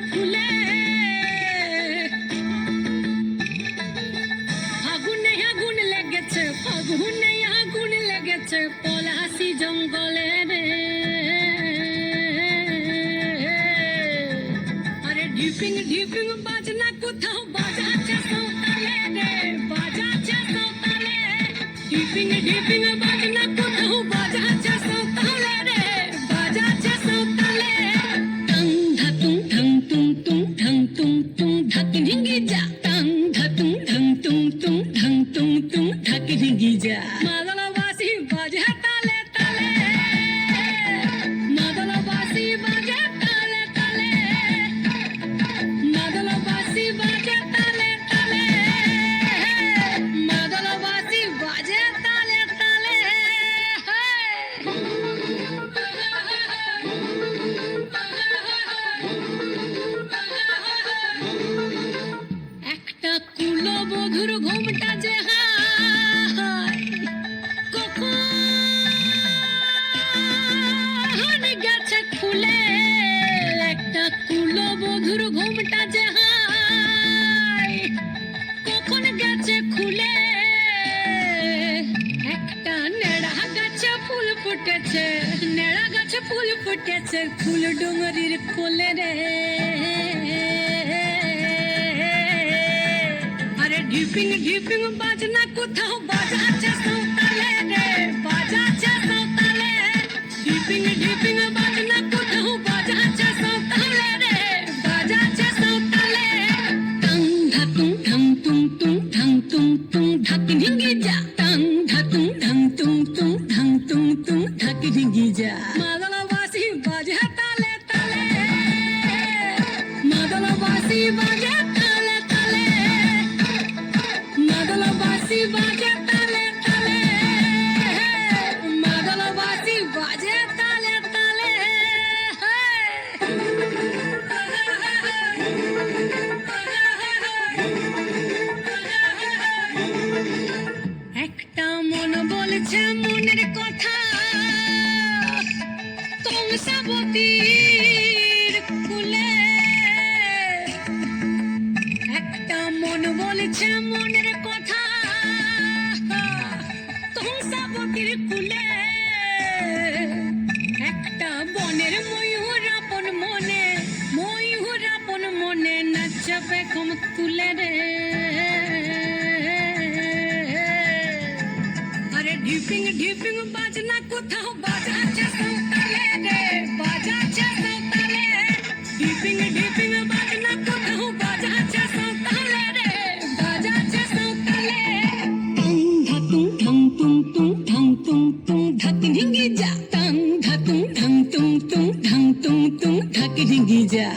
ফুলে ফাগুনে আগুন লেগেছে ফাগুনে আগুন লেগেছে পলাশি জঙ্গলে রে আরে ঢিপিং ঢিপিং বাজনা কোথাও বাজাচ্ছে সৌতালে রে বাজাচ্ছে সৌতালে ঢিপিং ঢিপিং বাজনা কোথাও বাজাচ্ছে সৌতালে রে বাজাচ্ছে সৌতালে টং ধাতুং ঠং তুং তুং ঠং তুং তুং ধাকি ঢিঙ্গি যা টং ধাতুং ঠং তুং তুং ঠং তুং তুং ধাকি ঢিঙ্গি যা মাদলবাসী বাজে তালে তালে মাদলবাসী বাজে তালে তালে মাদলবাসী বাজে তালে তালে মাদলবাসী বাজে তালে তালে একটা কুলবধুর ঘুমটা যে হায় কখন গেছে খুলে একটা কুলবধুর ঘুমটা যে হায় কখন গেছে খুলে একটা নেড়া গাছে ফুল ফুটেছে নেড়া গাছে ফুল ফুটেছে ফুল ডুঙরির কোলে রে আরে ঢিপিং ঢিপিং বাজনা কোথাও বাজাচ্ছে সৌতালে রে বাজাচ্ছে সৌতালে ঢিপিং ঢিপিং বাজনা কোথাও বাজাচ্ছে সৌতালে রে বাজাচ্ছে সৌতালে টং ধাতুং ঠং তুং তুং ঠং তুং তুং ধাকি ঢিঙ্গি যা টং ধাতুং ঠং তুং তুং ঠং তুং তুং ধাকি ঢিঙ্গি যা মাদলবাসী বাজে তালে তালে মাদলবাসী বাজে তালে তালে মাদলবাসী বাজে তালে তালে মাদলবাসী বাজে তালে তালে একটা মন বলছে মনের কথা কংসাবতীর কুলে একটা মন বলছে মনের কথা কংসাবতীর কুলে একটা বনের ময়ূর আপন মনে নাচবে কম তুলে রে আরে ঢিপিং ঢিপিং বাজনা কোথাও বাজাচ্ছে সৌতালে রে বাজাচ্ছে সৌতালে ঢিপিং ঢিপিং বাজনা কোথাও বাজাচ্ছে সৌতালে রে বাজাচ্ছে সৌতালে টং ধাতুং ঠং তুং তুং ঠং তুং তুং ধাকি ঢিঙ্গি যা টং ধাতুং ঠং তুং তুং ঠং তুং তুং ধাকি ঢিঙ্গি যা